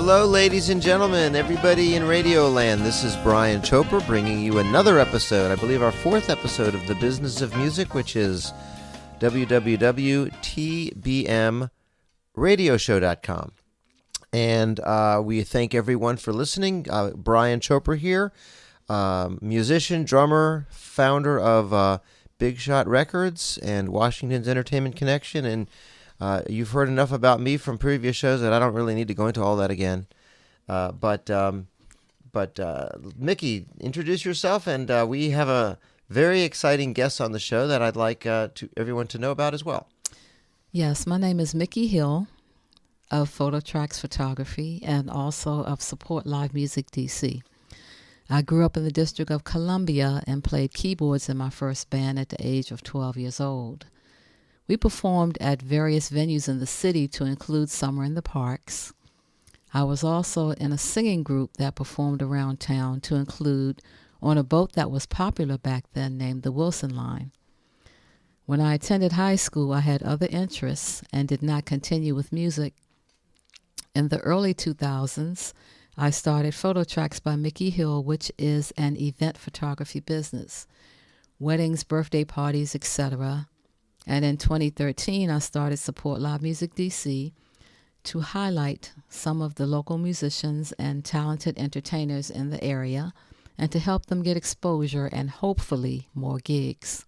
Hello, ladies and gentlemen, everybody in Radio Land. This is Brian Chopra bringing you another episode, I believe our fourth episode of The Business of Music, which is www.tbmradioshow.com. And we thank everyone for listening. Brian Chopra here, musician, drummer, founder of Big Shot Records and Washington's Entertainment Connection. And you've heard enough about me from previous shows that I don't really need to go into all that again. But Mickey, introduce yourself, and we have a very exciting guest on the show that I'd like everyone to know about as well. Yes, my name is Mickey Hill of Phototracks Photography and also of Support Live Music DC. I grew up in the District of Columbia and played keyboards in my first band at the age of 12 years old. We performed at various venues in the city to include Summer in the Parks. I was also in a singing group that performed around town to include on a boat that was popular back then named the Wilson Line. When I attended high school, I had other interests and did not continue with music. In the early 2000s, I started Phototracks by Mickey Hill, which is an event photography business, weddings, birthday parties, etc. And in 2013, I started Support Live Music DC to highlight some of the local musicians and talented entertainers in the area and to help them get exposure and hopefully more gigs.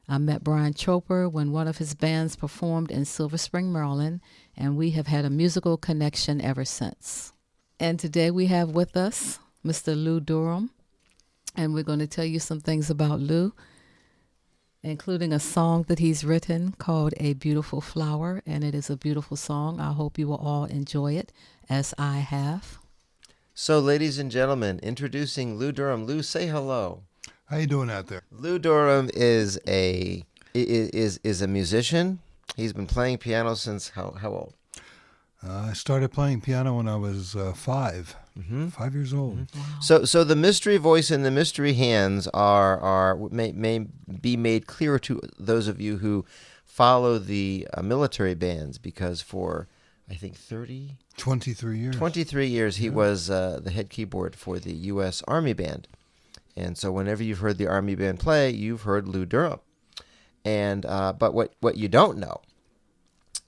I met Brian Chopra when one of his bands performed in Silver Spring, Maryland, and we have had a musical connection ever since. And today we have with us Mr. Lou Durham, and we're going to tell you some things about Lou, including a song that he's written called A Beautiful Flower, and it is a beautiful song. I hope you will all enjoy it, as I have. So, ladies and gentlemen, introducing Lou Durham. Lou, say hello. How you doing out there? Lou Durham is a musician. He's been playing piano since how old? I started playing piano when I was 5. Mm-hmm. 5 years old. Mm-hmm. Wow. So the mystery voice and the mystery hands may be made clearer to those of you who follow the military bands, because for I think 23 years he was the head keyboard for the Us Army Band. And so whenever you've heard the Army Band play, you've heard Lou Durham. And but what you don't know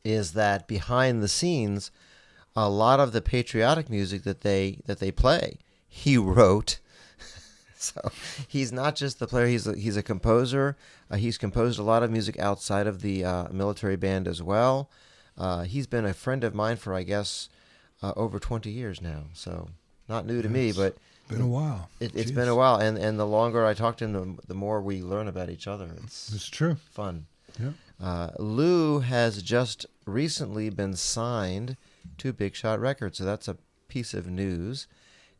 is that behind the scenes, a lot of the patriotic music that they play, he wrote. So he's not just the player; he's a composer. He's composed a lot of music outside of the military band as well. He's been a friend of mine for, I guess, over 20 years now. So not new to me, but been a while. It's been a while, and the longer I talk to him, the more we learn about each other. It's true. Fun. Yeah. Lou has just recently been signed to Big Shot Records, so that's a piece of news.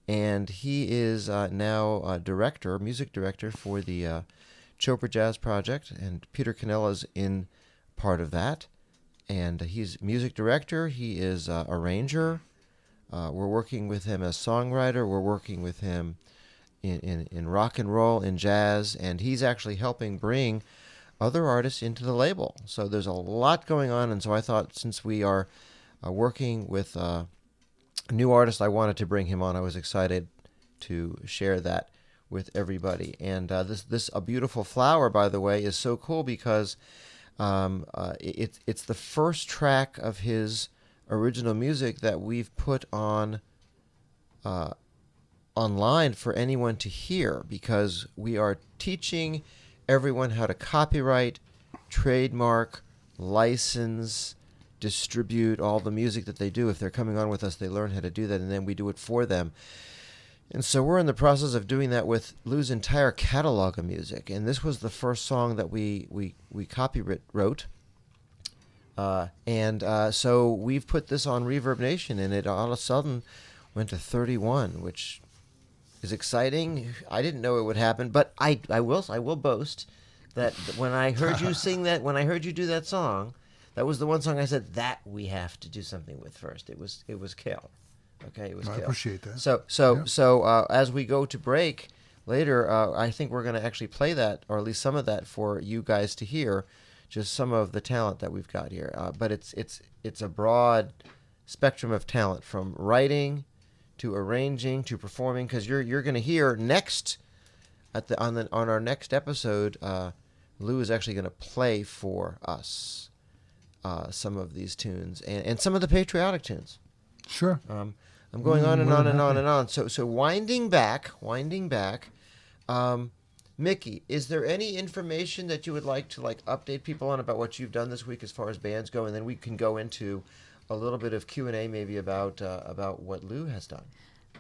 And he is now music director for the Chopra Jazz Project, and Peter Canella's in part of that. And he's music director. He is arranger. We're working with him as songwriter. We're working with him in rock and roll, in jazz, and he's actually helping bring other artists into the label. So there's a lot going on, and so I thought, since we are working with a new artist, I wanted to bring him on. I was excited to share that with everybody. And this A Beautiful Flower, by the way, is so cool because it's the first track of his original music that we've put on online for anyone to hear, because we are teaching everyone how to copyright, trademark, license, distribute all the music that they do. If they're coming on with us, they learn how to do that, and then we do it for them. And so we're in the process of doing that with Lou's entire catalog of music. And this was the first song that we copyright. So we've put this on Reverb Nation, and it all of a sudden went to 31, which is exciting. I didn't know it would happen, but I will boast that when I heard you sing that, when I heard you do that song, that was the one song I said that we have to do something with first. It was Kale. Okay, it was Kale. I appreciate that. So as we go to break later, I think we're going to actually play that, or at least some of that, for you guys to hear, just some of the talent that we've got here. But it's a broad spectrum of talent, from writing to arranging to performing. Because you're going to hear next on our next episode, Lou is actually going to play for us some of these tunes and some of the patriotic tunes. Sure. I'm going on and on and on and on. So winding back. Mickey, is there any information that you would like to update people on about what you've done this week as far as bands go, and then we can go into a little bit of Q&A maybe about what Lou has done.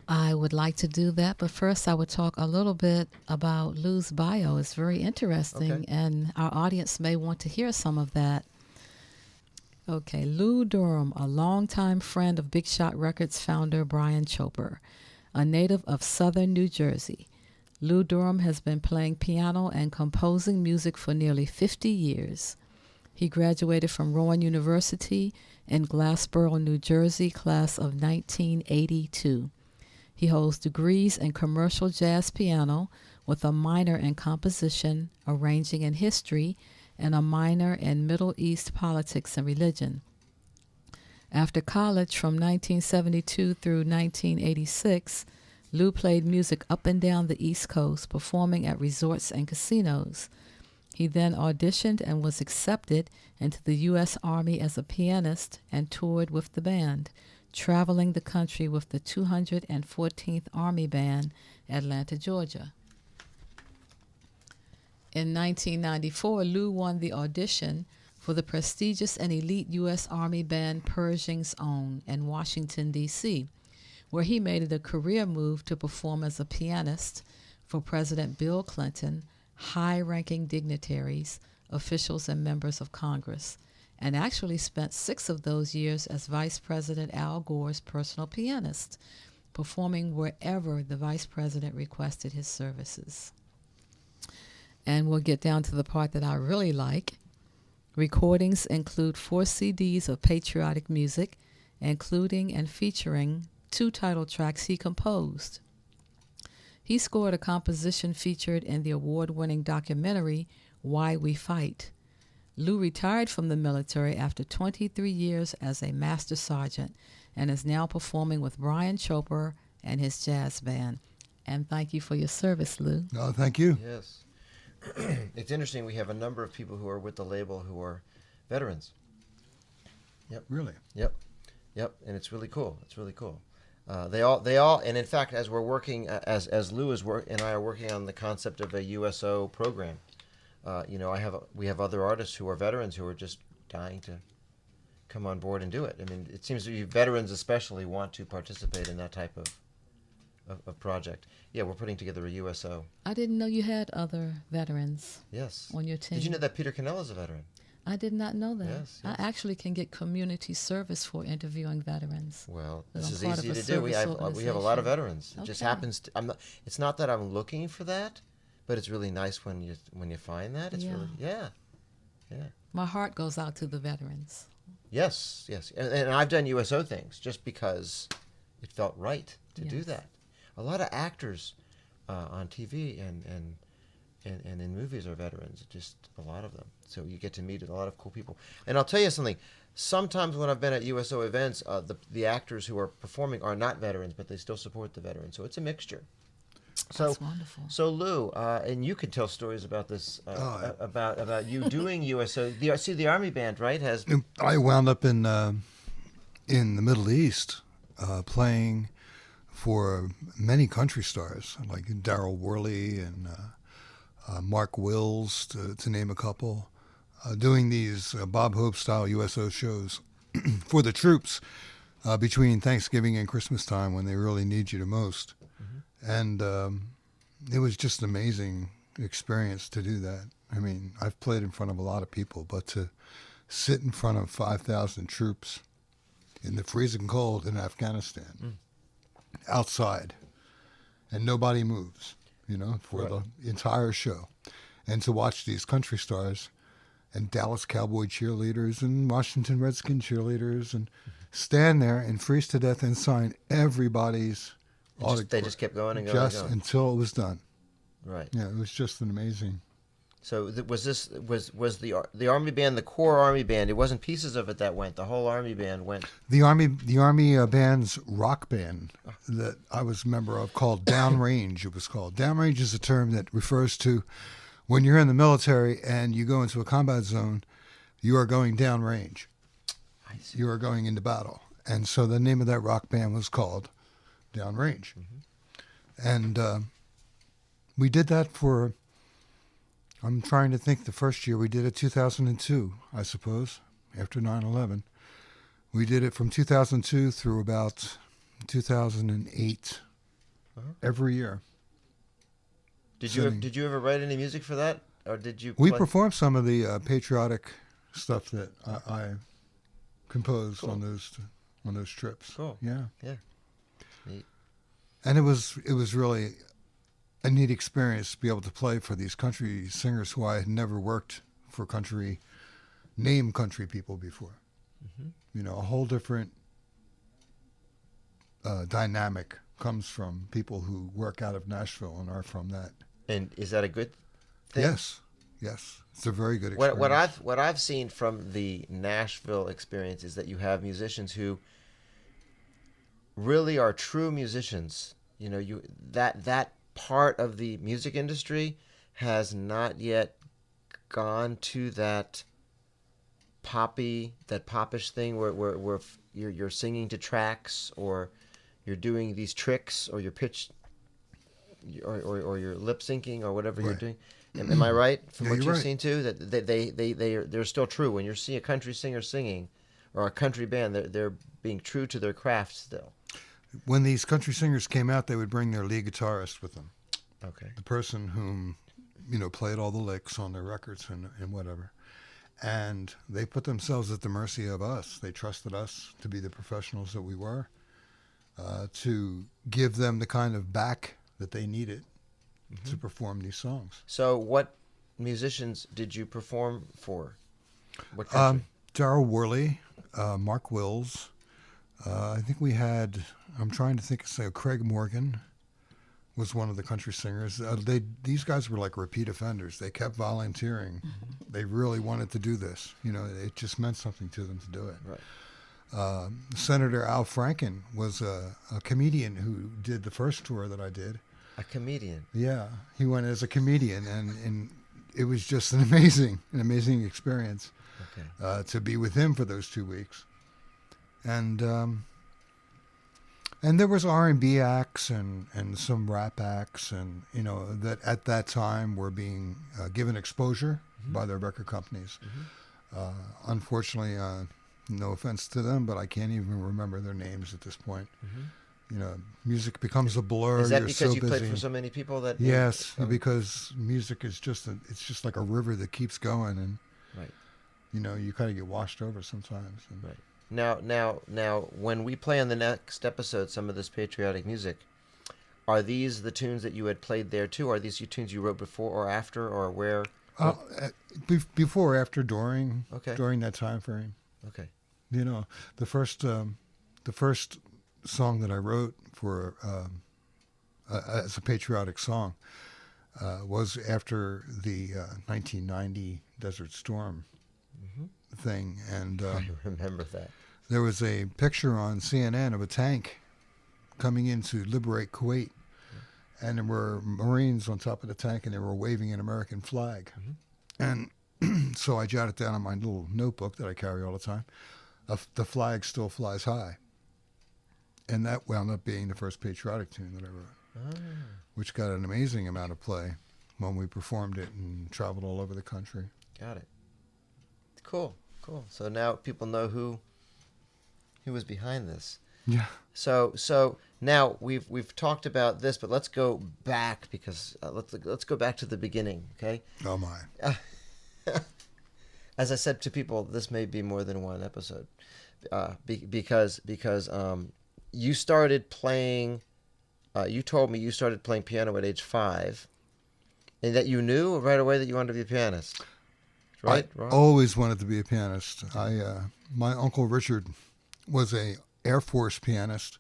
I would like to do that, but first I would talk a little bit about Lou's bio. It's very interesting, Okay. and our audience may want to hear some of that. Okay, Lou Durham, a longtime friend of Big Shot Records founder Brian Chopper, a native of southern New Jersey. Lou Durham has been playing piano and composing music for nearly 50 years. He graduated from Rowan University in Glassboro, New Jersey, class of 1982. He holds degrees in commercial jazz piano with a minor in composition, arranging, and history, and a minor in Middle East politics and religion. After college from 1972 through 1986, Lou played music up and down the East Coast, performing at resorts and casinos. He then auditioned and was accepted into the U.S. Army as a pianist and toured with the band, traveling the country with the 214th Army Band, Atlanta, Georgia. In 1994, Lou won the audition for the prestigious and elite U.S. Army Band Pershing's Own in Washington, D.C., where he made it a career move to perform as a pianist for President Bill Clinton, high-ranking dignitaries, officials, and members of Congress, and actually spent 6 of those years as Vice President Al Gore's personal pianist, performing wherever the Vice President requested his services. And we'll get down to the part that I really like. Recordings include 4 CDs of patriotic music, including and featuring 2 title tracks he composed. He scored a composition featured in the award-winning documentary Why We Fight. Lou retired from the military after 23 years as a master sergeant and is now performing with Brian Chopper and his jazz band. And thank you for your service, Lou. Oh, thank you. Yes. It's interesting. We have a number of people who are with the label who are veterans. Yep. Really? Yep. And it's really cool. They all, and in fact, as we're working, as Lou and I are working on the concept of a USO program, we have other artists who are veterans who are just dying to come on board and do it. I mean, it seems to be veterans especially want to participate in that type of project. Yeah, we're putting together a USO. I didn't know you had other veterans Yes. on your team. Did you know that Peter Cannell is a veteran? I did not know that. Yes. I actually can get community service for interviewing veterans. Well, But this I'm is part of easy a to do. We service have a lot of organization. veterans. It just Okay. happens to, it's not that I'm looking for that, but it's really nice when you find that. It's Yeah. really yeah. My heart goes out to the veterans. Yes. And I've done USO things just because it felt right to do Yes. that. A lot of actors on TV and in movies are veterans, just a lot of them. So you get to meet a lot of cool people. And I'll tell you something. Sometimes when I've been at USO events, the actors who are performing are not veterans, but they still support the veterans. So it's a mixture. So, That's wonderful. So Lou, and you can tell stories about this, about you doing USO. The Army Band, right, has. I wound up in the Middle East playing for many country stars like Darryl Worley and Mark Wills, to name a couple, doing these Bob Hope style USO shows for the troops between Thanksgiving and Christmas time when they really need you the most. Mm-hmm. And it was just an amazing experience to do that. I mean, I've played in front of a lot of people, but to sit in front of 5,000 troops in the freezing cold in Afghanistan, outside, and nobody moves, for Right. the entire show. And to watch these country stars and Dallas Cowboy cheerleaders and Washington Redskin cheerleaders and stand there and freeze to death and sign everybody's autograph. They just kept going and going just and going. until it was done. Right. Yeah, it was just an amazing So was the Army Band the core Army Band? It wasn't pieces of it that went. The whole Army Band went. The Army Band's rock band that I was a member of called Downrange. It was called Downrange is a term that refers to when you're in the military and you go into a combat zone, you are going downrange. I see. You are going into battle, and so the name of that rock band was called Downrange, and we did that for. I'm trying to think. The first year we did it 2002, I suppose, after 9/11. We did it from 2002 through about 2008, every year. Did you ever write any music for that, or did you? We performed some of the patriotic stuff that I composed on those trips. Cool. Yeah. Yeah. Neat. And it was really a neat experience to be able to play for these country singers who I had never worked for name country people before. You know, a whole different dynamic comes from people who work out of Nashville and are from that. And is that a good thing? Yes, it's a very good experience. What I've seen from the Nashville experience is that you have musicians who really are true musicians. You know, that part of the music industry has not yet gone to that popish thing where you're singing to tracks, or you're doing these tricks, or you're pitch or you're lip syncing, or whatever you're doing. Am I right from what you've seen too? That they're still true. When you see a country singer singing, or a country band, they're being true to their craft still. When these country singers came out, they would bring their lead guitarist with them. Okay. The person whom, played all the licks on their records and whatever. And they put themselves at the mercy of us. They trusted us to be the professionals that we were, to give them the kind of back that they needed to perform these songs. So what musicians did you perform for? What country? Darryl Worley, Mark Wills. I think we had, I'm trying to think, Craig Morgan was one of the country singers. These guys were like repeat offenders. They kept volunteering. They really wanted to do this. It just meant something to them to do it. Right. Senator Al Franken was a comedian who did the first tour that I did. A comedian? Yeah, he went as a comedian, and it was just an amazing experience. Okay. To be with him for those 2 weeks. And there was R&B acts and some rap acts, and that at that time were being given exposure by their record companies. Unfortunately, no offense to them, but I can't even remember their names at this point. Music becomes a blur. Is that You're because so you busy. played for so many people that? Yes, because music is it's just like a river that keeps going, and right. You kind of get washed over sometimes. And right. Now, when we play on the next episode some of this patriotic music, are these the tunes that you had played there too? Are these tunes you wrote before or after, or where? Before, after, during. Okay. During that time frame. Okay. The first song that I wrote for as a patriotic song was after the 1990 Desert Storm thing, and I remember that. There was a picture on CNN of a tank coming in to liberate Kuwait, and there were Marines on top of the tank, and they were waving an American flag. And so I jotted down on my little notebook that I carry all the time, "The flag still flies high." And that wound up being the first patriotic tune that I wrote, which got an amazing amount of play when we performed it and traveled all over the country. Got it. Cool. So now people know who was behind this. Yeah. So now we've talked about this, but let's go back, because let's go back to the beginning, okay? Oh my. As I said to people, this may be more than one episode, because you started playing. You told me you started playing piano at age 5, and that you knew right away that you wanted to be a pianist. Right? I always wanted to be a pianist. My Uncle Richard was a Air Force pianist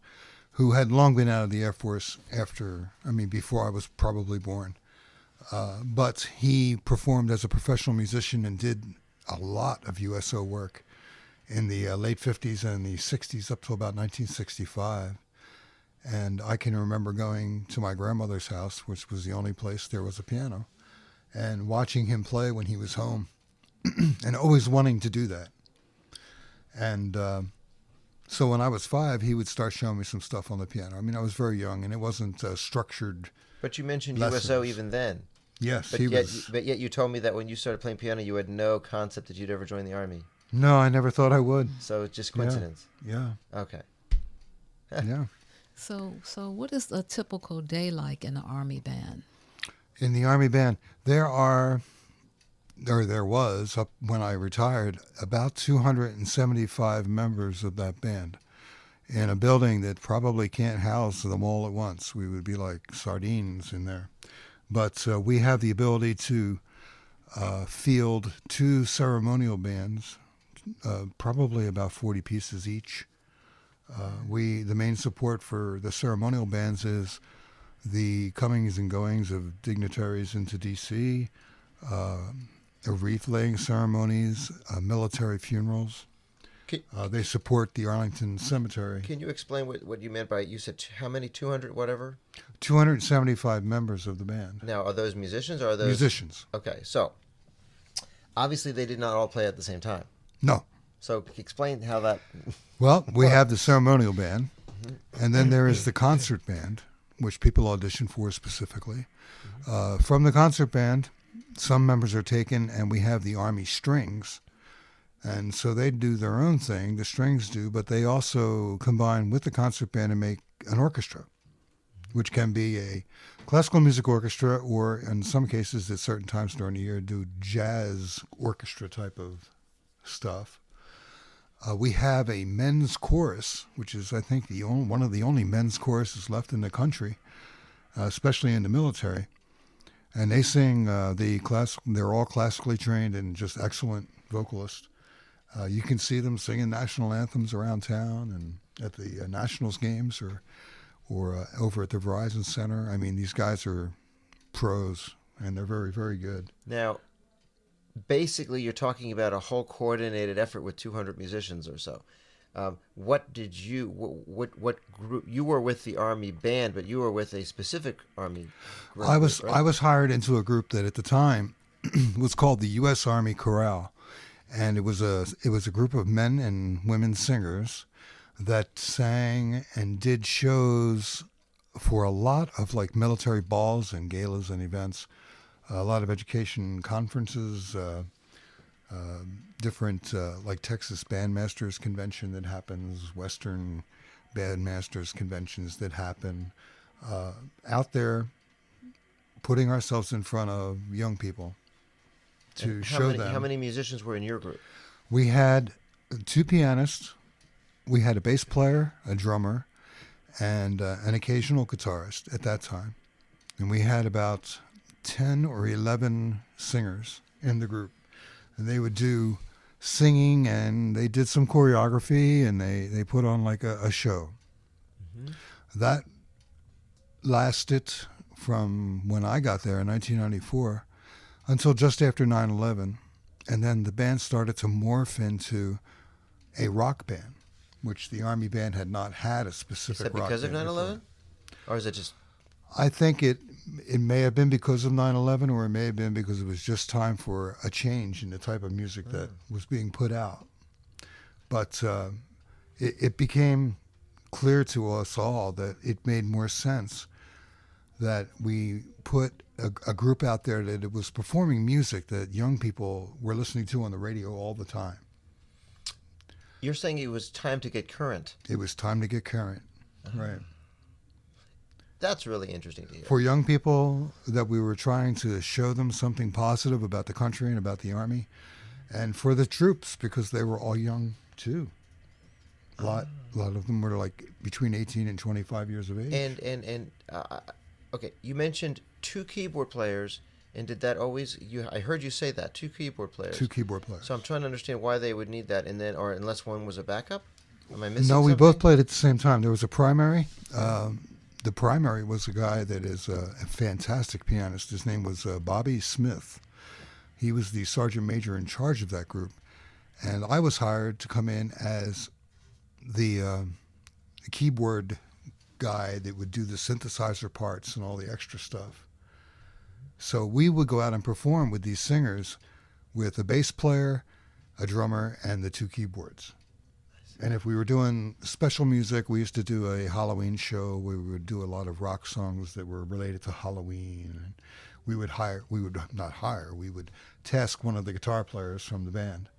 who had long been out of the Air Force before I was probably born. But he performed as a professional musician and did a lot of USO work in the late 50s and the 60s up to about 1965. And I can remember going to my grandmother's house, which was the only place there was a piano, and watching him play when he was home and always wanting to do that. And so when I was 5, he would start showing me some stuff on the piano. I mean, I was very young, and it wasn't structured. But you mentioned lessons. USO even then. Yes, But yet you told me that when you started playing piano, you had no concept that you'd ever join the Army. No, I never thought I would. So it's just coincidence. Yeah. Okay. Yeah. So what is a typical day like in the Army band? In the Army band, there was, up when I retired, about 275 members of that band in a building that probably can't house them all at once. We would be like sardines in there. But we have the ability to field 2 ceremonial bands, probably about 40 pieces each. The main support for the ceremonial bands is the comings and goings of dignitaries into D.C., wreath-laying ceremonies, military funerals. They support the Arlington Cemetery. Can you explain what you meant by, you said how many, 200 whatever? 275 members of the band. Now, are those musicians or are those... Musicians. Okay, so obviously they did not all play at the same time. No. So explain how that... Well, we have the ceremonial band, and then there is the concert band, which people audition for specifically. From the concert band, some members are taken, and we have the Army strings. And so they do their own thing, the strings do, but they also combine with the concert band and make an orchestra, which can be a classical music orchestra or, in some cases, at certain times during the year, do jazz orchestra type of stuff. We have a men's chorus, which is, I think, one of the only men's choruses left in the country, especially in the military. And they sing they're all classically trained and just excellent vocalists. You can see them singing national anthems around town and at the Nationals games or over at the Verizon Center. I mean, these guys are pros, and they're very, very good. Now, basically, you're talking about a whole coordinated effort with 200 musicians or so. What group? You were with the Army band, but you were with a specific Army group. I was right? hired into a group that at the time was called the Us Army Chorale, and it was a group of men and women singers that sang and did shows for a lot of like military balls and galas and events, a lot of education conferences, different like Texas Bandmasters Convention that happens, Western Bandmasters Conventions that happen, out there putting ourselves in front of young people to show them. How many musicians were in your group? We had 2 pianists, we had a bass player, a drummer, and an occasional guitarist at that time. And we had about 10 or 11 singers in the group. And they would do singing, and they did some choreography, and they put on like a show. Mm-hmm. That lasted from when I got there in 1994 until just after 9/11. And then the band started to morph into a rock band, which the Army band had not had a specific rock band. Is that because of 9/11? Or is it just... I think it may have been because of 9/11, or it may have been because it was just time for a change in the type of music that was being put out. But it became clear to us all that it made more sense that we put a group out there that it was performing music that young people were listening to on the radio all the time. You're saying it was time to get current. It was time to get current, right. That's really interesting to hear. For young people, that we were trying to show them something positive about the country and about the Army, and for the troops, because they were all young too. A lot of them were like between 18 and 25 years of age. And okay, you mentioned 2 keyboard players, and did that always... I heard you say that, 2 keyboard players. 2 keyboard players. So I'm trying to understand why they would need that, and then, or unless one was a backup? Am I missing No, we something? both played at the same time. There was a primary. the primary was a guy that is a fantastic pianist. His name was Bobby Smith. He was the sergeant major in charge of that group. And I was hired to come in as the keyboard guy that would do the synthesizer parts and all the extra stuff. So we would go out and perform with these singers with a bass player, a drummer, and the 2 keyboards. And if we were doing special music, we used to do a Halloween show where we would do a lot of rock songs that were related to Halloween. And we would task one of the guitar players from the band.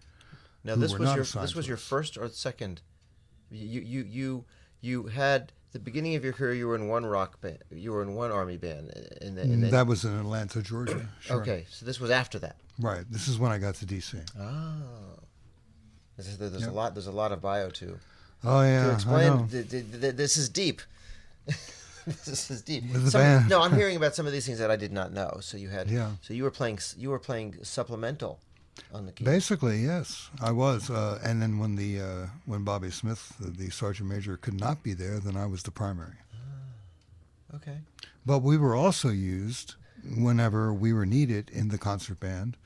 Now this was your first or second. You had the beginning of your career. You were in one rock band. You were in one Army band. That was in Atlanta, Georgia. Sure. Okay, so this was after that. Right. This is when I got to DC. Oh, there's a lot. There's a lot of bio too. Oh yeah. To explain, I know. This is deep. This is deep. With the band. No, I'm hearing about some of these things that I did not know. So you had. Yeah. So you were playing supplemental on the keyboard. Basically, yes, I was. And then when Bobby Smith, the sergeant major, could not be there, then I was the primary. Okay. But we were also used whenever we were needed in the concert band,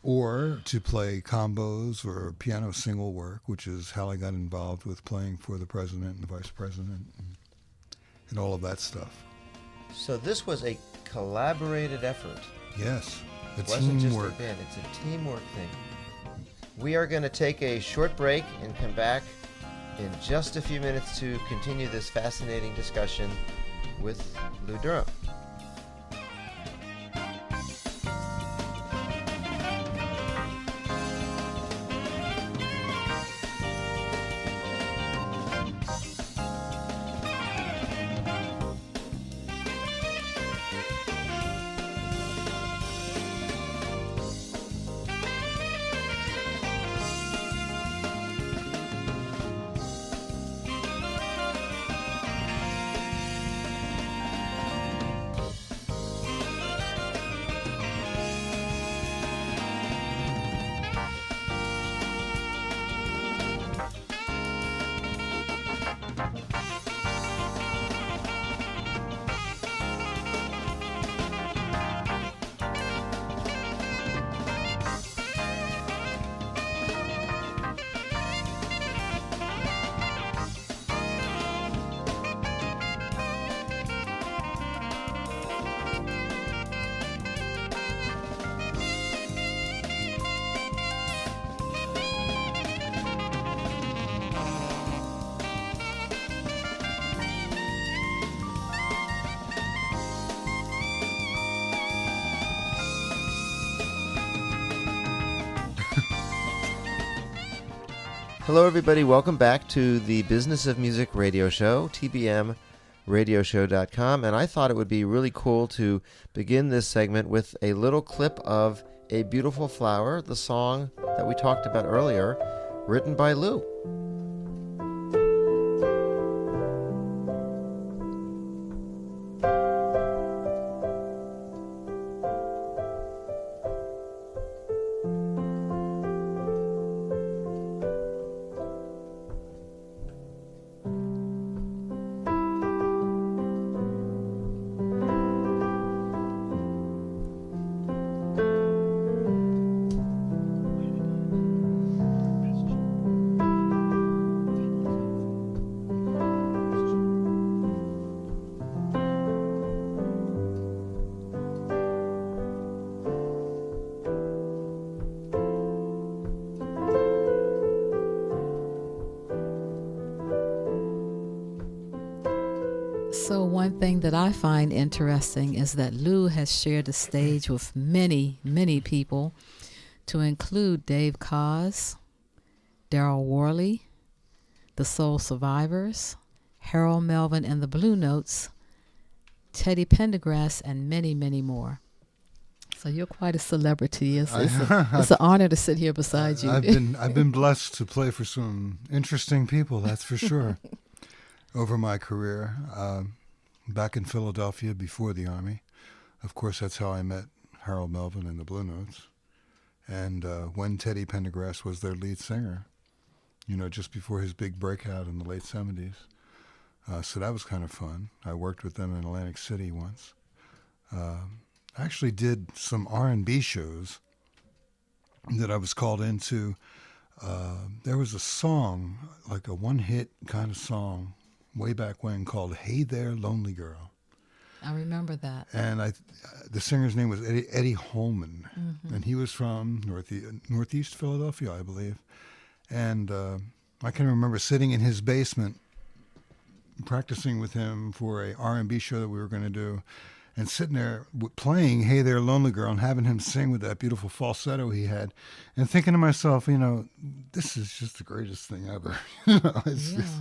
or to play combos or piano single work, which is how I got involved with playing for the president and the vice president and all of that stuff. So this was a collaborated effort. Yes. It wasn't just a band, it's a teamwork thing. We are going to take a short break and come back in just a few minutes to continue this fascinating discussion with Lou Durham. Hello, everybody. Welcome back to the Business of Music radio show, tbmradioshow.com. And I thought it would be really cool to begin this segment with a little clip of A Beautiful Flower, the song that we talked about earlier, written by Lou. So one thing that I find interesting is that Lou has shared the stage with many, many people, to include Dave Koz, Darryl Worley, the Soul Survivors, Harold Melvin and the Blue Notes, Teddy Pendergrass, and many, many more. So you're quite a celebrity. It's an honor to sit here beside you. I've been blessed to play for some interesting people, that's for sure. Over my career, back in Philadelphia before the Army. Of course, that's how I met Harold Melvin and the Blue Notes. And when Teddy Pendergrass was their lead singer, just before his big breakout in the late 70s. So that was kind of fun. I worked with them in Atlantic City once. I actually did some R&B shows that I was called into. There was a song, like a one-hit kind of song, way back when, called "Hey There, Lonely Girl." I remember that. And the singer's name was Eddie Holman, and he was from Northeast Philadelphia, I believe. And I can remember sitting in his basement, practicing with him for a R&B show that we were going to do, and sitting there playing "Hey There, Lonely Girl" and having him sing with that beautiful falsetto he had, and thinking to myself, this is just the greatest thing ever. It's just,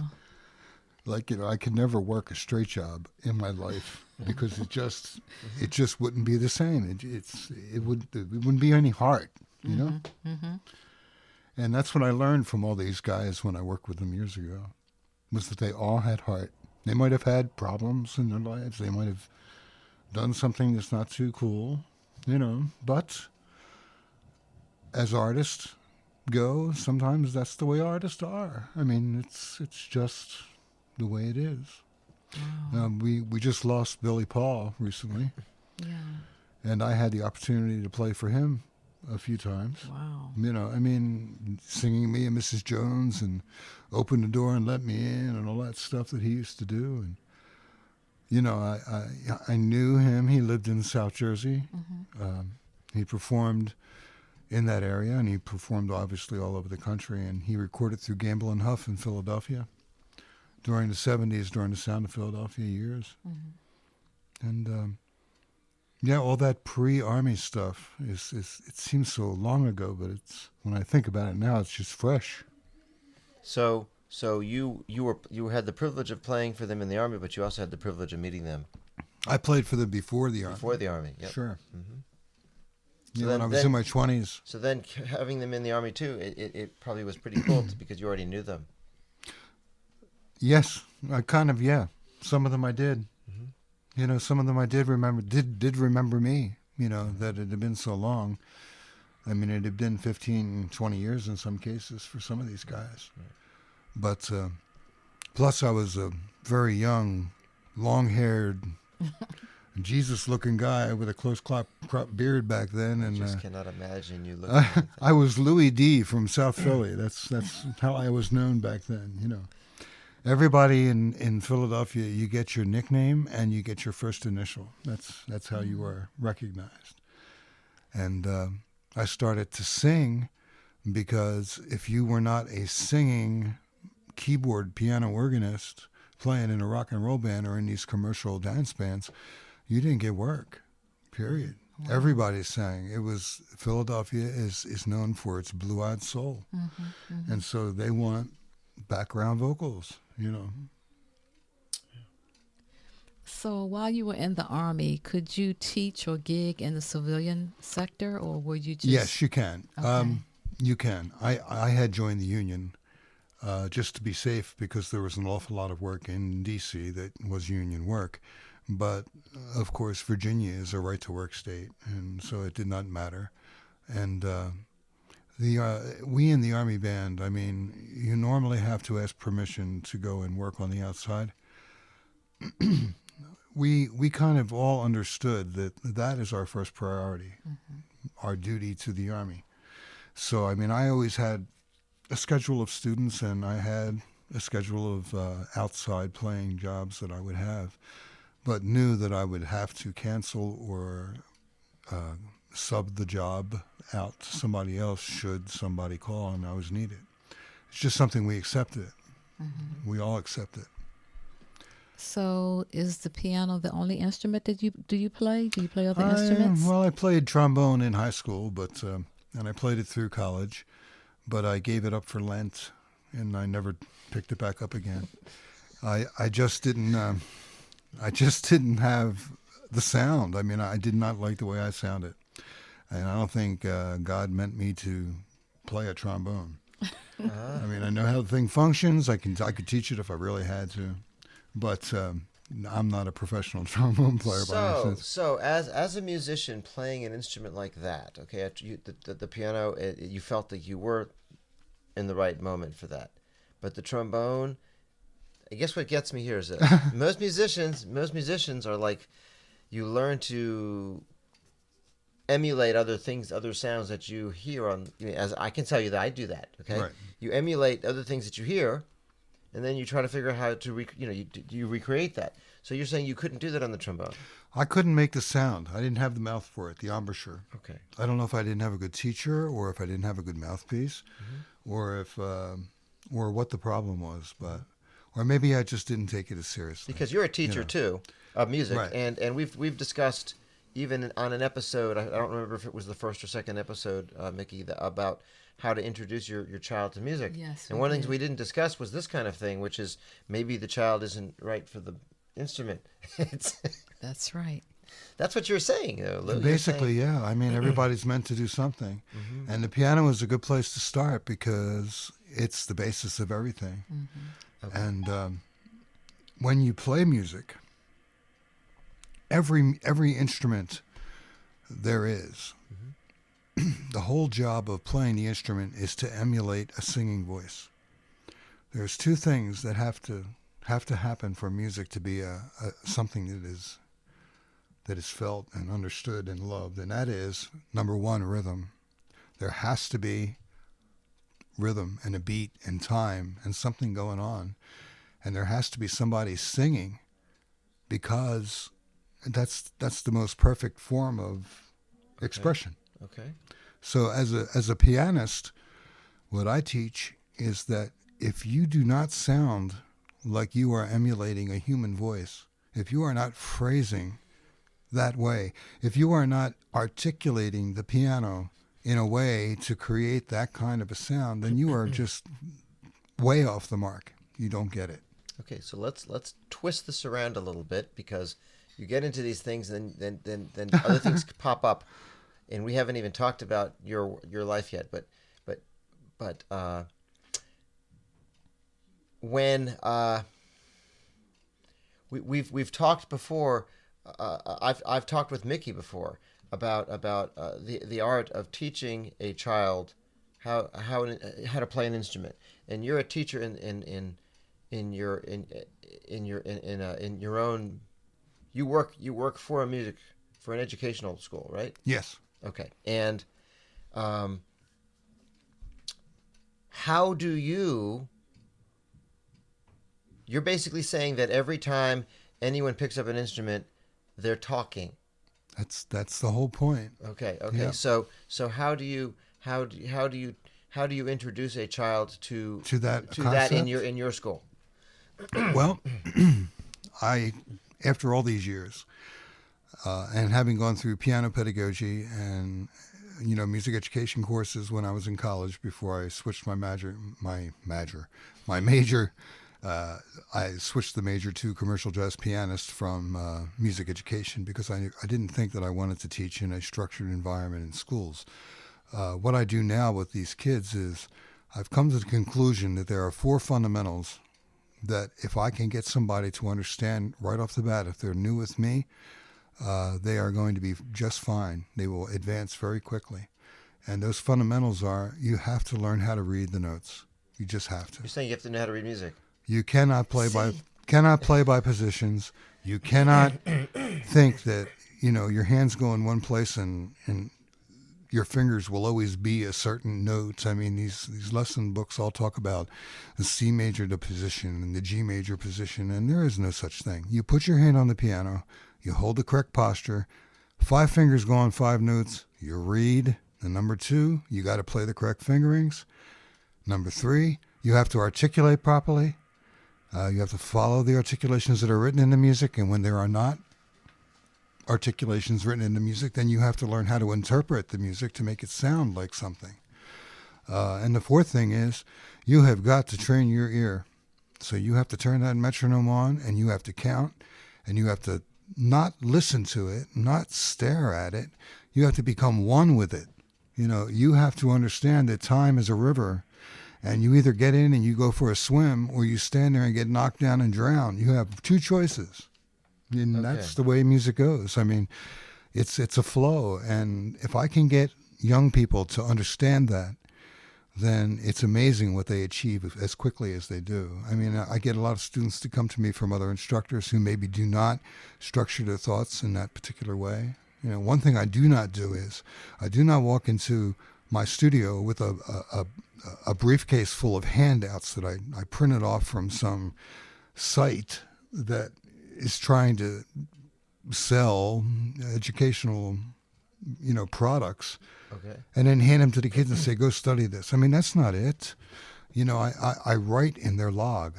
like, I could never work a straight job in my life because it just wouldn't be the same. It wouldn't be any heart, Mm-hmm. And that's what I learned from all these guys when I worked with them years ago, was that they all had heart. They might have had problems in their lives. They might have done something that's not too cool, but as artists go, sometimes that's the way artists are. I mean, it's just the way it is. Wow. We just lost Billy Paul recently, and I had the opportunity to play for him a few times. Wow. Singing me and Mrs. Jones and Open the Door and Let Me In and all that stuff that he used to do. And I knew him. He lived in South Jersey. He performed in that area, and he performed obviously all over the country. And he recorded through Gamble and Huff in Philadelphia during the 70s, during the Sound of Philadelphia years. And all that pre-Army stuff it seems so long ago, but when I think about it now, it's just fresh. So you had the privilege of playing for them in the Army, but you also had the privilege of meeting them. I played for them before the Army. Before the Army, yep. Sure. So when I was in my 20s. So then having them in the Army too, it probably was pretty cool because you already knew them. Yes, some of them I did. Some of them I did remember me, that it had been so long. I mean, it had been 15, 20 years in some cases for some of these guys. But plus I was a very young, long-haired, Jesus-looking guy with a close crop beard back then. And I just cannot imagine you looking like that. I was Louis D. from South Philly. That's how I was known back then, Everybody in Philadelphia, you get your nickname and you get your first initial. That's how you are recognized. And I started to sing because if you were not a singing keyboard piano organist playing in a rock and roll band or in these commercial dance bands, you didn't get work, period. Wow. Everybody sang. Philadelphia is known for its blue-eyed soul. And so they want background vocals, So while you were in the Army, could you teach or gig in the civilian sector, or were you just... Yes, you can. Okay. You can. I had joined the union just to be safe because there was an awful lot of work in D.C. that was union work. But, of course, Virginia is a right-to-work state, and so it did not matter. And we in the Army Band, I mean, you normally have to ask permission to go and work on the outside. We kind of all understood that is our first priority, our duty to the Army. So, I mean, I always had a schedule of students, and I had a schedule of outside playing jobs that I would have, but knew that I would have to cancel or sub the job out to somebody else should somebody call and I was needed. It's just something we accepted. We all accept it. So is the piano the only instrument that you play? Do you play other instruments? Well, I played trombone in high school, but and I played it through college, but I gave it up for Lent, and I never picked it back up again. I just didn't have the sound. I mean, I did not like the way I sounded, and I don't think God meant me to play a trombone. I mean, I know how the thing functions. I could teach it if I really had to. But I'm not a professional trombone player by any sense. So as a musician playing an instrument like that, okay, the piano, you felt that you were in the right moment for that. But the trombone, I guess what gets me here is this. Most musicians are like, you learn to emulate other things, other sounds that you hear on. As I can tell you that I do that. Okay, Right. you emulate other things that you hear, and then you try to figure out how to you recreate that. So you're saying you couldn't do that on the trombone? I couldn't make the sound. I didn't have the mouth for it, the embouchure. Okay. I don't know if I didn't have a good teacher, or if I didn't have a good mouthpiece, or if or what the problem was, but or maybe I just didn't take it as seriously. Because you're a teacher too of music, Right. and we've discussed even on an episode. I don't remember if it was the first or second episode, Mickey, about how to introduce your child to music. Yes, And we one of the did. things we didn't discuss was this kind of thing, which is maybe the child isn't right for the instrument. That's right. That's what you're saying, though, Lou. You're Basically, saying- yeah. I mean, everybody's meant to do something, and the piano is a good place to start because it's the basis of everything. Okay. And when you play music, every instrument there is, the whole job of playing the instrument is to emulate a singing voice. There's two things that have to happen for music to be a something that is felt and understood and loved, and that is, number one, rhythm. There has to be rhythm and a beat and time and something going on, and there has to be somebody singing, because that's the most perfect form of expression. Okay. So as a pianist, what I teach is that if you do not sound like you are emulating a human voice, if you are not phrasing that way, if you are not articulating the piano in a way to create that kind of a sound, then you are just way off the mark. You don't get it. Okay, so let's twist this around a little bit, because you get into these things, and then other things pop up, and we haven't even talked about your life yet. But when we've talked before, I've talked with Mickey before about the art of teaching a child how to play an instrument, and you're a teacher in your own. You work for an educational school, right? Yes. Okay. And how do you're basically saying that every time anyone picks up an instrument, they're talking. That's the whole point. Okay. Yeah. So how do you introduce a child to that that concept? in your school? Well, after all these years, and having gone through piano pedagogy and music education courses when I was in college before I switched my major. I switched the major to commercial jazz pianist from music education, because I didn't think that I wanted to teach in a structured environment in schools. What I do now with these kids is I've come to the conclusion that there are 4 fundamentals that if I can get somebody to understand right off the bat, if they're new with me, they are going to be just fine. They will advance very quickly. And those fundamentals are, you have to learn how to read the notes. You just have to. You're saying you have to know how to read music. You cannot play by positions. You cannot think that your hands go in one place and your fingers will always be a certain note. I mean, these lesson books all talk about the C major position and the G major position, and there is no such thing. You put your hand on the piano, you hold the correct posture, 5 fingers go on 5 notes, you read. And number 2, you got to play the correct fingerings. Number 3, you have to articulate properly. You have to follow the articulations that are written in the music, and when there are not articulations written in the music, then you have to learn how to interpret the music to make it sound like something. And the 4th thing is, you have got to train your ear. So you have to turn that metronome on, and you have to count, and you have to not listen to it, not stare at it. You have to become one with it. You have to understand that time is a river, and you either get in and you go for a swim, or you stand there and get knocked down and drown. You have 2 choices. And that's the way music goes. I mean, it's a flow. And if I can get young people to understand that, then it's amazing what they achieve as quickly as they do. I mean, I get a lot of students to come to me from other instructors who maybe do not structure their thoughts in that particular way. You know, one thing I do not do is I do not walk into my studio with a briefcase full of handouts that I printed off from some site that is trying to sell educational, products. Okay. And then hand them to the kids and say, go study this. I mean, that's not it. I write in their log.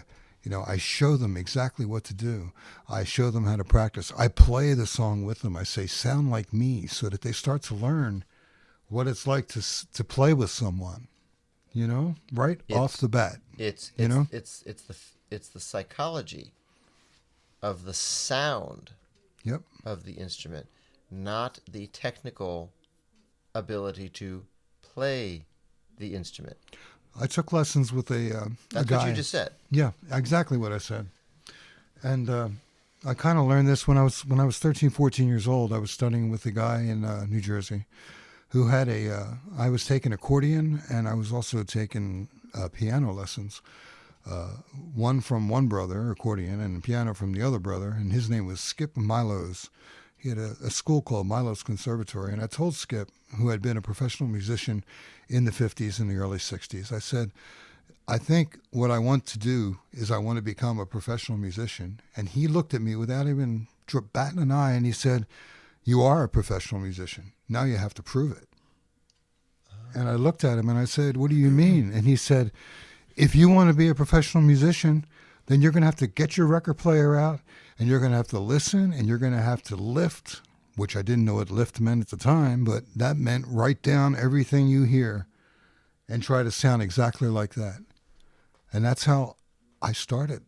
I show them exactly what to do. I show them how to practice. I play the song with them. I say, sound like me, so that they start to learn what it's like to play with someone, right off the bat. It's the psychology of the sound Yep. of the instrument, not the technical ability to play the instrument. I took lessons with a That's guy. what you just said. Yeah, exactly what I said. And I kind of learned this when I was 13, 14 years old. I was studying with a guy in New Jersey who had I was taking accordion, and I was also taking piano lessons. One from one brother, accordion, and piano from the other brother, and his name was Skip Milos. He had a school called Milos Conservatory, and I told Skip, who had been a professional musician in the 50s and the early 60s, I said, I think what I want to do is I want to become a professional musician. And he looked at me without even batting an eye, and he said, you are a professional musician. Now you have to prove it. And I looked at him and I said, what do you mean? And he said, if you want to be a professional musician, then you're going to have to get your record player out, and you're going to have to listen, and you're going to have to lift, which I didn't know what lift meant at the time, but that meant write down everything you hear and try to sound exactly like that. And that's how I started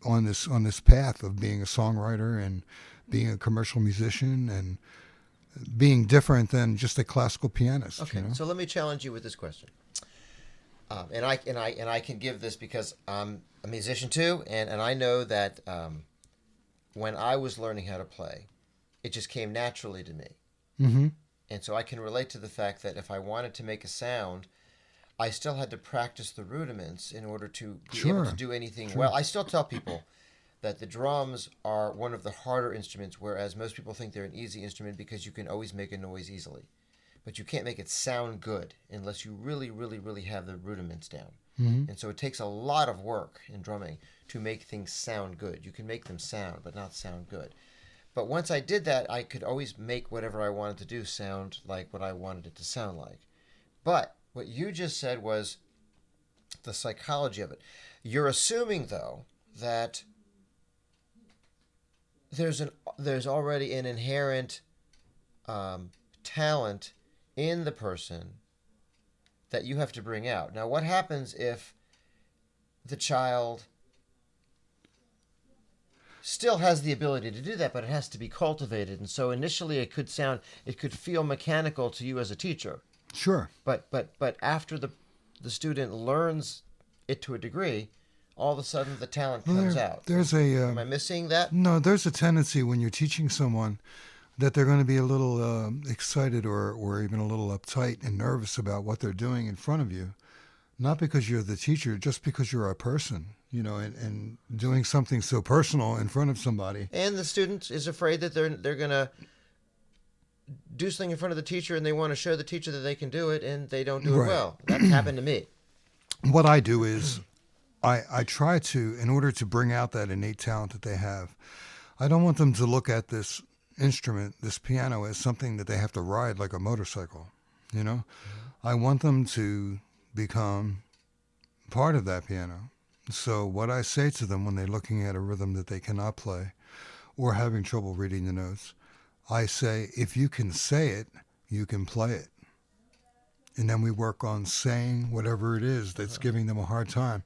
on this path of being a songwriter and being a commercial musician and being different than just a classical pianist. Okay, so let me challenge you with this question. And I can give this because I'm a musician too, and I know that when I was learning how to play, it just came naturally to me. Mm-hmm. And so I can relate to the fact that if I wanted to make a sound, I still had to practice the rudiments in order to be able to do anything well. I still tell people that the drums are one of the harder instruments, whereas most people think they're an easy instrument because you can always make a noise easily. But you can't make it sound good unless you really, really, really have the rudiments down. Mm-hmm. And so it takes a lot of work in drumming to make things sound good. You can make them sound, but not sound good. But once I did that, I could always make whatever I wanted to do sound like what I wanted it to sound like. But what you just said was the psychology of it. You're assuming, though, that there's already an inherent talent in the person that you have to bring out. Now, what happens if the child still has the ability to do that, but it has to be cultivated? And so initially it could feel mechanical to you as a teacher. Sure. But after the student learns it to a degree, all of a sudden the talent comes out. Am I missing that? No, there's a tendency when you're teaching someone that they're going to be a little excited or even a little uptight and nervous about what they're doing in front of you. Not because you're the teacher, just because you're a person, and doing something so personal in front of somebody. And the student is afraid that they're going to do something in front of the teacher, and they want to show the teacher that they can do it, and they don't do it well. That's happened to me. What I do is I try to, in order to bring out that innate talent that they have, I don't want them to look at this instrument, this piano, as something that they have to ride like a motorcycle. I want them to become part of that piano. So what I say to them when they're looking at a rhythm that they cannot play or having trouble reading the notes, I say, if you can say it, you can play it. And then we work on saying whatever it is that's giving them a hard time.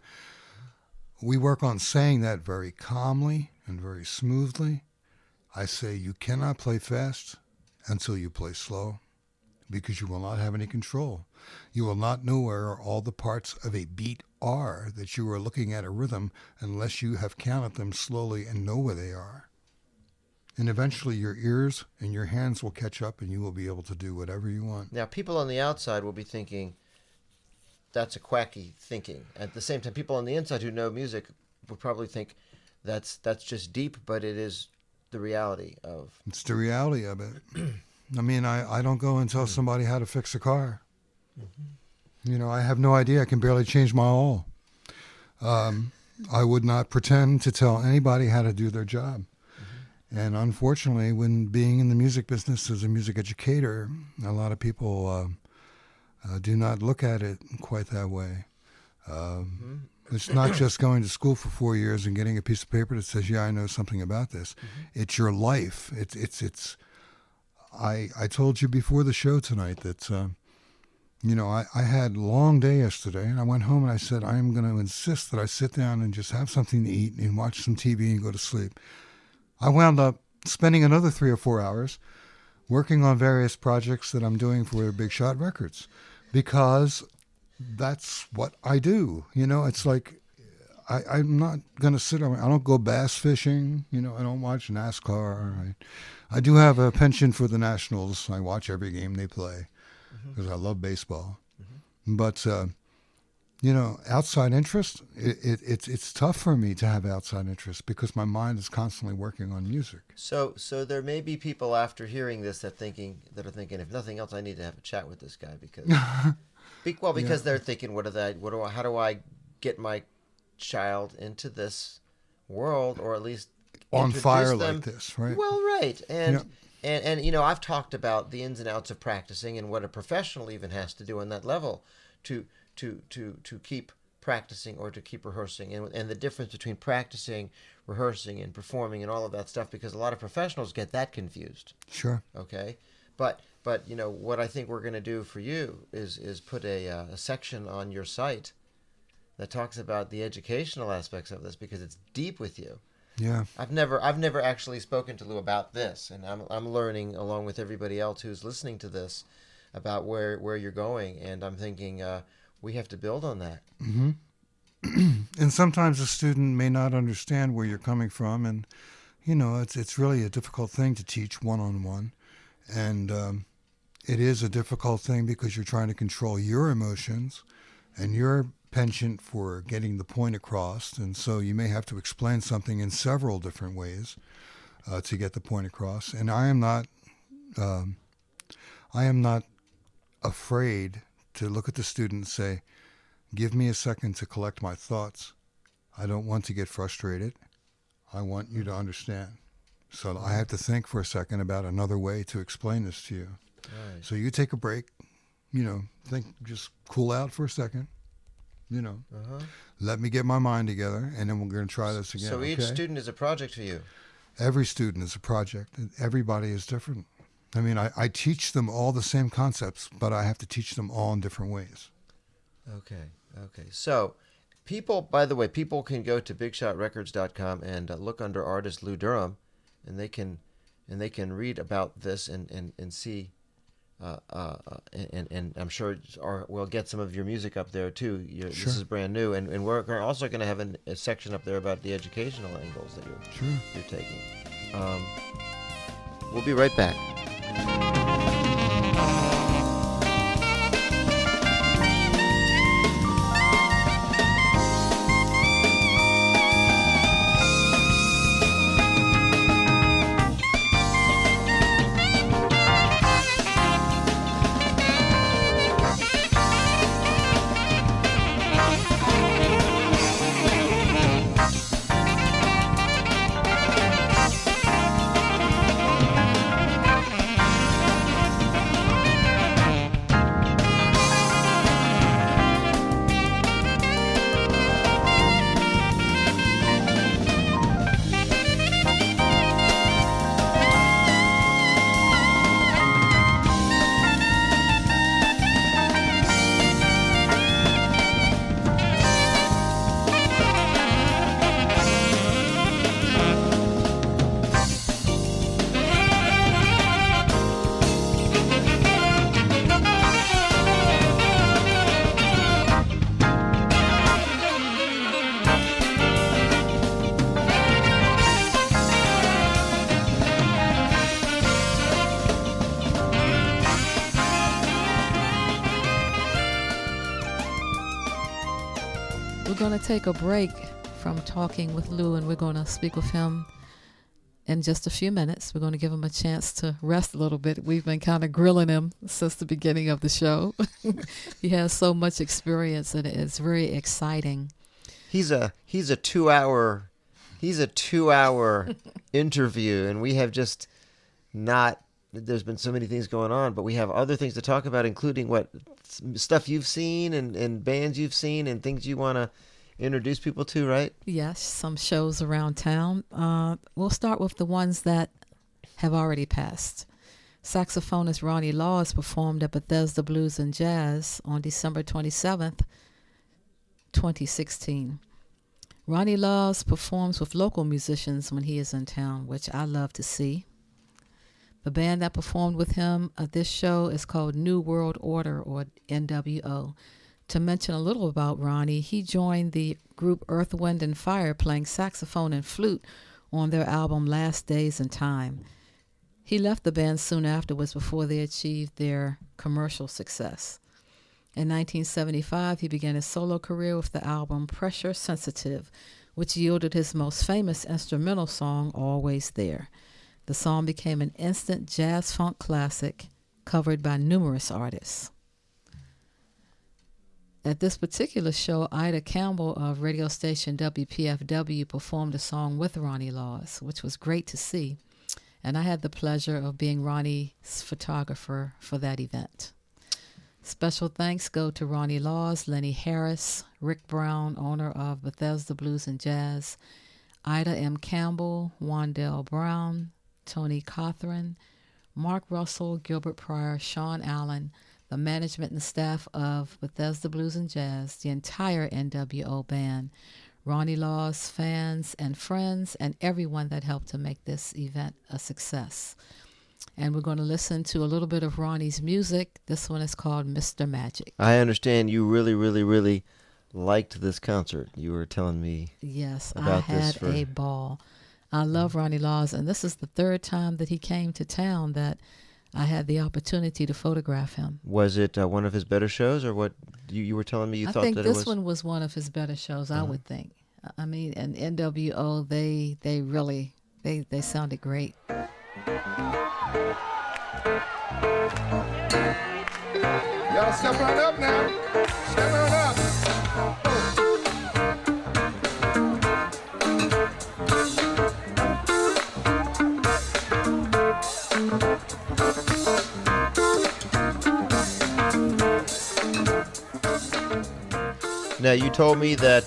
We work on saying that very calmly and very smoothly. I say you cannot play fast until you play slow, because you will not have any control. You will not know where all the parts of a beat are that you are looking at a rhythm unless you have counted them slowly and know where they are. And eventually your ears and your hands will catch up and you will be able to do whatever you want. Now, people on the outside will be thinking, that's a quacky thinking. At the same time, people on the inside who know music would probably think that's just deep, but it is the reality of. It's the reality of it. I mean, I don't go and tell somebody how to fix a car. You know, I have no idea. I can barely change my oil. I would not pretend to tell anybody how to do their job. And unfortunately, when being in the music business as a music educator, a lot of people do not look at it quite that way. It's not just going to school for 4 years and getting a piece of paper that says, yeah, I know something about this. It's your life. I told you before the show tonight that, you know, I had a long day yesterday, and I went home and I said, I am going to insist that I sit down and just have something to eat and watch some TV and go to sleep. I wound up spending another 3 or 4 hours working on various projects that I'm doing for Big Shot Records, because that's what I do. You know, it's like I'm not going to sit around. I don't go bass fishing. You know, I don't watch NASCAR. I do have a penchant for the Nationals. I watch every game they play because I love baseball. But, you know, outside interest, it's tough for me to have outside interest because my mind is constantly working on music. So there may be people after hearing this that are thinking, if nothing else, I need to have a chat with this guy because, because they're thinking, how do I get my child into this world, or at least on fire them. Like this, right? Well, right, and you know, I've talked about the ins and outs of practicing and what a professional even has to do on that level to keep practicing or to keep rehearsing, and the difference between practicing, rehearsing, and performing and all of that stuff, because a lot of professionals get that confused. Sure. Okay, but you know what I think we're going to do for you is put a section on your site that talks about the educational aspects of this, because it's deep with you. Yeah. I've never actually spoken to Lou about this, and I'm learning along with everybody else who's listening to this about where you're going, and I'm thinking we have to build on that. Mm-hmm. And sometimes a student may not understand where you're coming from, and you know, it's really a difficult thing to teach one-on-one, and it is a difficult thing because you're trying to control your emotions and your penchant for getting the point across, and so you may have to explain something in several different ways to get the point across. And I am not afraid to look at the student and say, give me a second to collect my thoughts. I don't want to get frustrated. I want you to understand. So I have to think for a second about another way to explain this to you. Right. So you take a break, you know, think, just cool out for a second, you know, let me get my mind together, and then we're going to try this again. So each student is a project for you? Every student is a project, and everybody is different. I mean, I teach them all the same concepts, but I have to teach them all in different ways. Okay. So by the way, people can go to bigshotrecords.com and look under artist Lou Durham, and they can read about this and see, and I'm sure we'll get some of your music up there too. Sure. This is brand new, and we're also going to have a section up there about the educational angles that you're taking. We'll be right back. going to take a break from talking with Lou, and we're going to speak with him in just a few minutes. We're going to give him a chance to rest a little bit. We've been kind of grilling him since the beginning of the show. He has so much experience, and it's very exciting. He's a 2-hour interview, and we have just not. There's been so many things going on, but we have other things to talk about, including what stuff you've seen and bands you've seen and things you want to introduce people to, right? Yes, some shows around town. We'll start with the ones that have already passed. Saxophonist Ronnie Laws performed at Bethesda Blues and Jazz on December 27th, 2016. Ronnie Laws performs with local musicians when he is in town, which I love to see. The band that performed with him at this show is called New World Order, or NWO. To mention a little about Ronnie, he joined the group Earth, Wind and Fire playing saxophone and flute on their album Last Days in Time. He left the band soon afterwards before they achieved their commercial success. In 1975, he began his solo career with the album Pressure Sensitive, which yielded his most famous instrumental song, Always There. The song became an instant jazz funk classic, covered by numerous artists. At this particular show, Ida Campbell of radio station WPFW performed a song with Ronnie Laws, which was great to see. And I had the pleasure of being Ronnie's photographer for that event. Special thanks go to Ronnie Laws, Lenny Harris, Rick Brown, owner of Bethesda Blues and Jazz, Ida M. Campbell, Wandell Brown, Tony Cothran, Mark Russell, Gilbert Pryor, Sean Allen, the management and staff of Bethesda Blues and Jazz, the entire NWO band, Ronnie Laws, fans and friends, and everyone that helped to make this event a success. And we're going to listen to a little bit of Ronnie's music. This one is called Mr. Magic. I understand you really, really, really liked this concert. You were telling me Yes, about I had a ball. I love Ronnie Laws, and this is the third time that he came to town that I had the opportunity to photograph him. Was it one of his better shows, or what you were telling me you thought that it was? I think this one was one of his better shows, I would think. I mean, and NWO, they really sounded great. Y'all step right up now. Step right up. Now, you told me that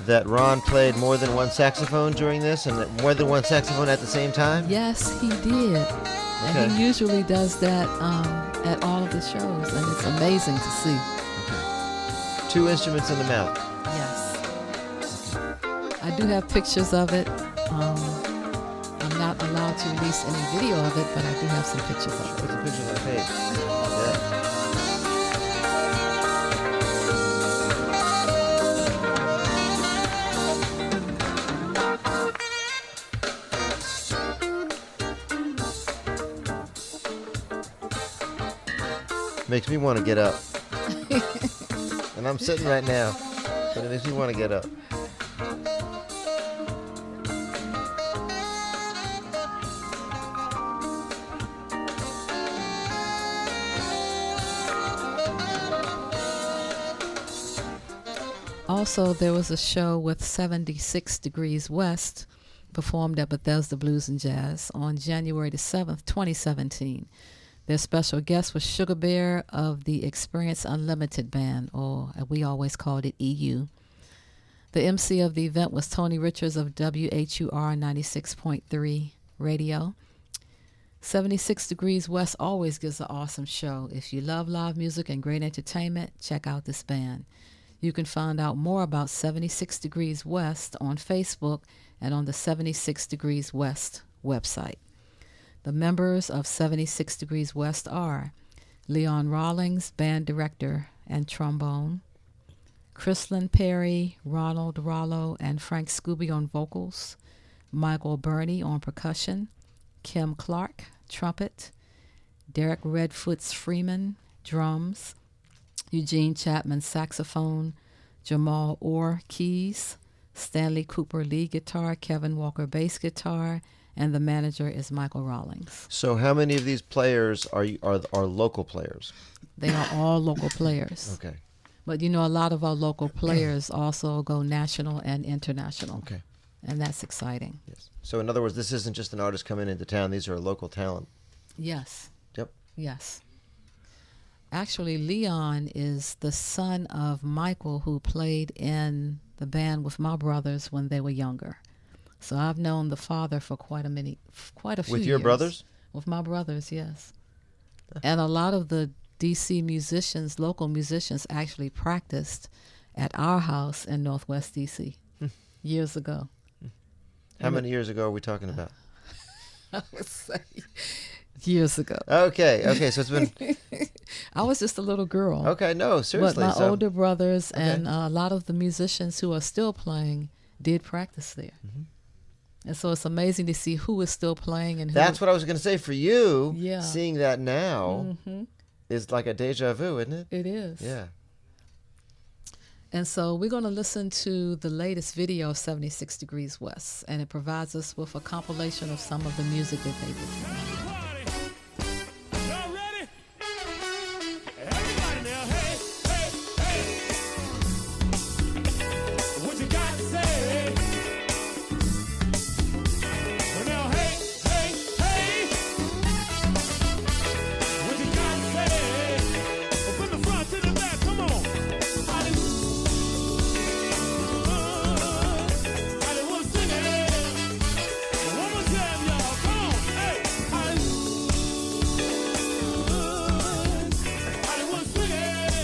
that Ron played more than one saxophone during this, and more than one saxophone at the same time? Yes, he did. Okay. And he usually does that at all of the shows, and it's amazing to see. Okay. 2 instruments in the mouth. Yes. I do have pictures of it. I'm not allowed to release any video of it, but I do have some pictures of it. Put the pictures on the page. Yeah. Makes me want to get up. And I'm sitting right now, but it makes me want to get up. Also, there was a show with 76 Degrees West performed at Bethesda Blues and Jazz on January the 7th, 2017. Their special guest was Sugar Bear of the Experience Unlimited Band, or we always called it EU. The MC of the event was Tony Richards of WHUR 96.3 Radio. 76 Degrees West always gives an awesome show. If you love live music and great entertainment, check out this band. You can find out more about 76 Degrees West on Facebook and on the 76 Degrees West website. The members of 76 Degrees West are Leon Rawlings, band director and trombone, Chrislyn Perry, Ronald Rollo, and Frank Scooby on vocals, Michael Burney on percussion, Kim Clark, trumpet, Derek Redfoots Freeman, drums, Eugene Chapman, saxophone, Jamal Orr keys, Stanley Cooper lead guitar, Kevin Walker bass guitar, and the manager is Michael Rawlings. So how many of these players are local players? They are all local players. Okay. But a lot of our local players also go national and international. Okay. And that's exciting. Yes. So in other words, this isn't just an artist coming into town. These are local talent. Yes. Yep. Yes. Actually, Leon is the son of Michael, who played in the band with my brothers when they were younger. So I've known the father for quite a few years. With your brothers? With my brothers, yes. And a lot of the DC musicians, local musicians, actually practiced at our house in Northwest DC years ago. How many years ago are we talking about? I would say years ago. Okay, so it's been... I was just a little girl. Okay, no, seriously. But my older brothers and a lot of the musicians who are still playing did practice there. Mm-hmm. And so it's amazing to see who is still playing and who... That's what I was going to say. For you, yeah. Seeing that now is like a deja vu, isn't it? It is. Yeah. And so we're going to listen to the latest video of 76 Degrees West, and it provides us with a compilation of some of the music that they did. Y'all ready? Everybody now, hey, hey, hey. What you got to say? Now, hey, hey, hey. What you got to say? From the front to the back, come on. Hollywood singing. One more time, y'all. Come on. Hey, Hollywood singing.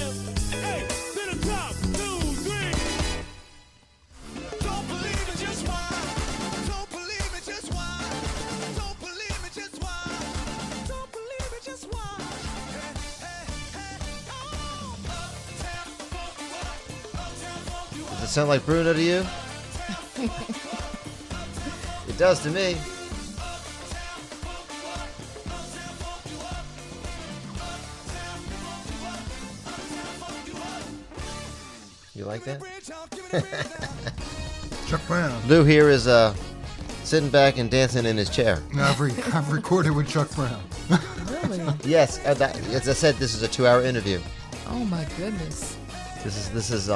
Hey, to the top. 2, 3. Don't believe it, just why? Don't believe it, just why? Don't believe it, just why? Don't believe it, just why? Hey, hey, hey, oh, uptown funk you up, uptown funk you up. Does it sound like Bruno to you? It does to me. You like that? Chuck Brown. Lou here is sitting back and dancing in his chair. I've recorded with Chuck Brown. Really? Yes, as I said, this is a 2-hour interview. Oh, my goodness. This is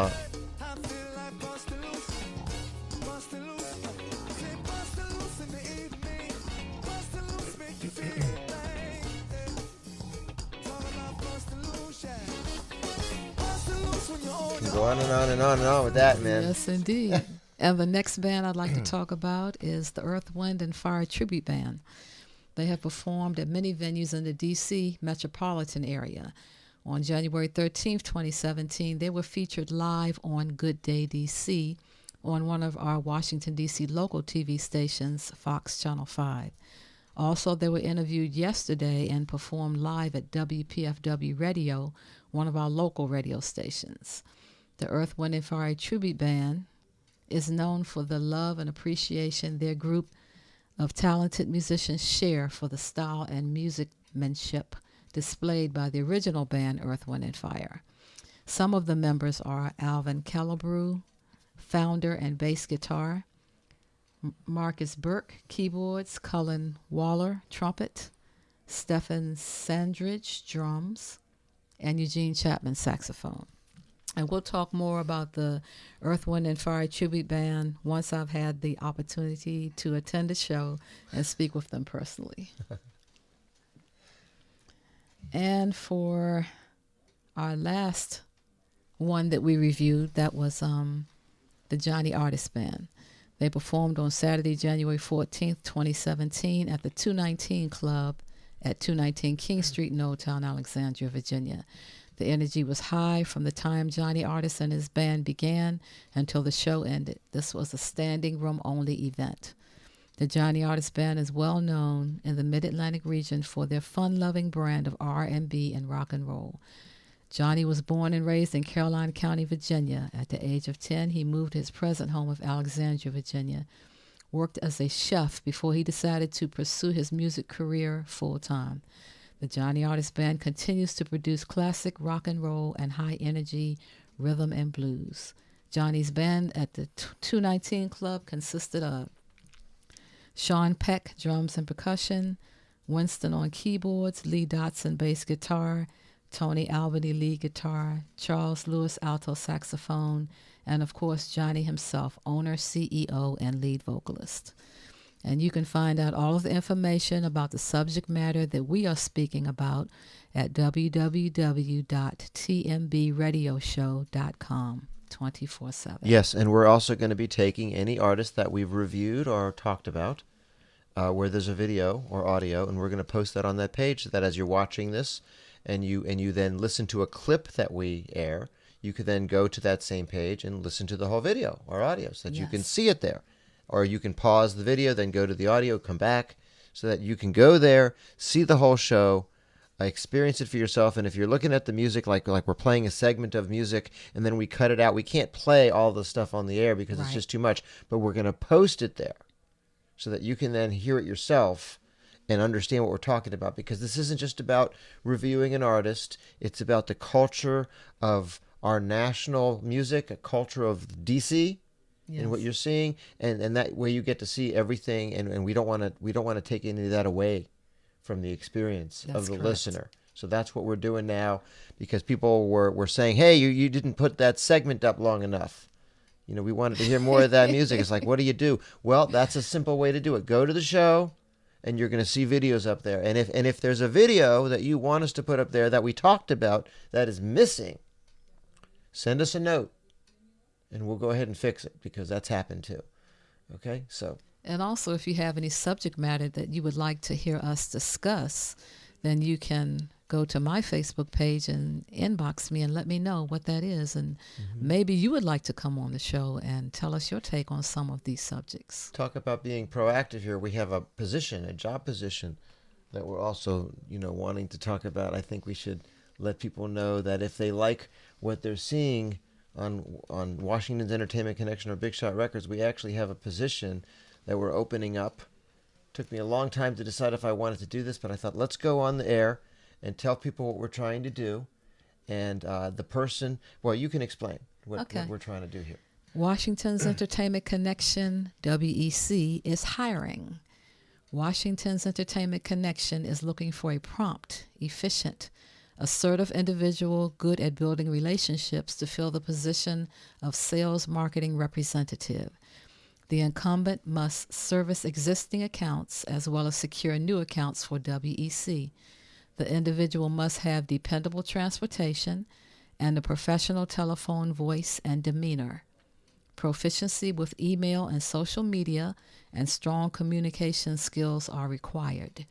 can go on and on and on and on with that, man. Yes, indeed. And the next band I'd like to talk about is the Earth, Wind, and Fire Tribute Band. They have performed at many venues in the D.C. metropolitan area. On January 13th, 2017, they were featured live on Good Day D.C. on one of our Washington, D.C. local TV stations, Fox Channel 5. Also, they were interviewed yesterday and performed live at WPFW Radio, one of our local radio stations. The Earth, Wind, and Fire Tribute Band is known for the love and appreciation their group of talented musicians share for the style and musicmanship displayed by the original band Earth, Wind, and Fire. Some of the members are Alvin Kellebrew, founder and bass guitar, Marcus Burke, keyboards, Cullen Waller, trumpet, Stephen Sandridge, drums, and Eugene Chapman, saxophone. And we'll talk more about the Earth, Wind, and Fire Tribute Band once I've had the opportunity to attend a show and speak with them personally. And for our last one that we reviewed, that was the Johnny Artist Band. They performed on Saturday, January 14th, 2017 at the 219 Club at 219 King Street in Old Town, Alexandria, Virginia. The energy was high from the time Johnny Artist and his band began until the show ended. This was a standing room only event. The Johnny Artist Band is well known in the Mid-Atlantic region for their fun-loving brand of R&B and rock and roll. Johnny was born and raised in Caroline County, Virginia. At the age of 10, he moved to his present home of Alexandria, Virginia, worked as a chef before he decided to pursue his music career full-time. The Johnny Artist Band continues to produce classic rock and roll and high-energy rhythm and blues. Johnny's band at the 219 Club consisted of Sean Peck, drums and percussion, Winston on keyboards, Lee Dotson, bass guitar, Tony Albany, lead guitar, Charles Lewis, alto saxophone, and of course, Johnny himself, owner, CEO, and lead vocalist. And you can find out all of the information about the subject matter that we are speaking about at www.tmbradioshow.com 24/7. Yes, and we're also going to be taking any artist that we've reviewed or talked about, where there's a video or audio, and we're going to post that on that page so that as you're watching this and you then listen to a clip that we air, you could then go to that same page and listen to the whole video or audio so that you can see it there. Or you can pause the video, then go to the audio, come back, so that you can go there, see the whole show, experience it for yourself. And if you're looking at the music like we're playing a segment of music and then we cut it out, we can't play all the stuff on the air because it's just too much, but we're going to post it there so that you can then hear it yourself and understand what we're talking about, because this isn't just about reviewing an artist. It's about the culture of our national music, a culture of DC, and what you're seeing, and that way you get to see everything, and we don't want to take any of that away from the experience of the listener. So that's what we're doing now, because people were saying, hey, you didn't put that segment up long enough. We wanted to hear more of that music. It's like, what do? Well, that's a simple way to do it. Go to the show, and you're going to see videos up there. And if there's a video that you want us to put up there that we talked about that is missing, send us a note, and we'll go ahead and fix it, because that's happened too. Okay, so. And also, if you have any subject matter that you would like to hear us discuss, then you can go to my Facebook page and inbox me and let me know what that is. And maybe you would like to come on the show and tell us your take on some of these subjects. Talk about being proactive here. We have a job position that we're also, wanting to talk about. I think we should let people know that if they like what they're seeing on Washington's Entertainment Connection or Big Shot Records, we actually have a position that we're opening up. Took me a long time to decide if I wanted to do this, but I thought, let's go on the air and tell people what we're trying to do. And the person, well, you can explain what we're trying to do here. Washington's Entertainment Connection, WEC, is hiring. Washington's Entertainment Connection is looking for a prompt, efficient, assertive individual good at building relationships to fill the position of sales marketing representative. The incumbent must service existing accounts as well as secure new accounts for WEC. The individual must have dependable transportation and a professional telephone voice and demeanor. Proficiency with email and social media and strong communication skills are required.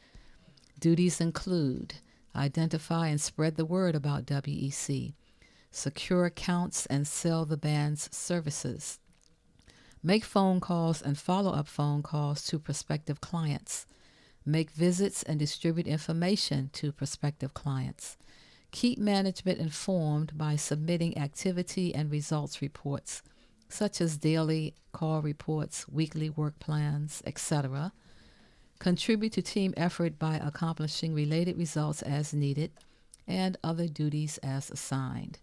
Duties include identify and spread the word about WEC, secure accounts and sell the band's services, make phone calls and follow-up phone calls to prospective clients, make visits and distribute information to prospective clients, keep management informed by submitting activity and results reports, such as daily call reports, weekly work plans, etc., contribute to team effort by accomplishing related results as needed, and other duties as assigned.